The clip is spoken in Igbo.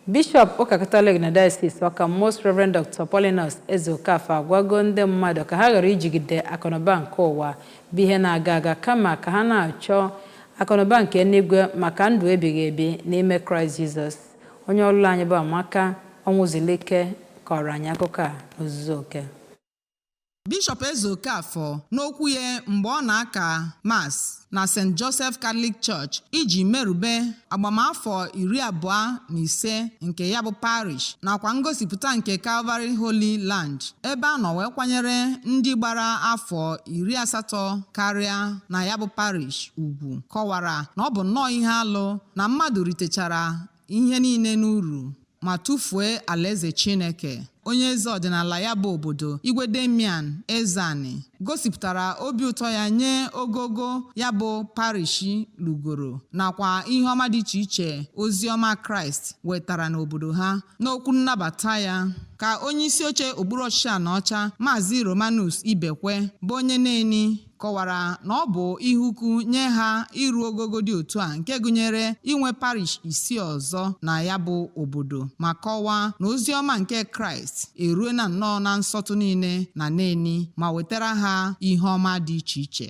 Bishop ụka Catholic na Diocese Ọka Most Reverend Dr. Paulinus Ezokafọ agwago ndị mmadụ ka ha ghara ijigide akụnụba nke ụwa bụ ihe na-aga aga kama ka ha na-achọ akụnụba nke eluigwe maka ndụ ebighị ebi n'ime Kraịst Jizọs. Onye ọlụlụ anyị bụ Amaka Ọnwụzulike kọrọ anyị akụkọ a n'ozuzu oke. Bishop Ezokafọ n'okwu ya mgbe ọ na-aka Mass na St. Joseph Catholic Church iji merube agbamafọ 25 nke ya bụ parish nakwa ngosipụta nke Calvary Holy Land ebe a nọ wee kwanyere ndị gbara afọ 80 karịa na ya bụ parish ugwu, kọwara na ọ bụ nnọọ ihe alụ na mmadụ ritechara ihe niile n'uru ma tụfuo alaeze Chineke. Onye eze ọdịnala ya bụ obodo Igwe Damian Ezani gosipụtara obi ụtọ ya nye ogogo ya bụ parishi lugoro nakwa ihe ọma dị iche iche ozi ọma Kraịst wetara n'obodo ha. N'okwu nnabata ya ka onye isi oche okpuru ọchịchị Anaọcha Maazị Romanus Ibekwe bụ onye na-eni kọwara na ọ bụ ihe ukwu nye ha iru ogogo dị otu a nke gụnyere inwe parish 6 ọzọ na ya bụ obodo, ma kọwaa na ozi ọma nke Kraịst erue na nnọọ na nsọtụ niile na neni ma wetara ha ihe ọma dị iche iche.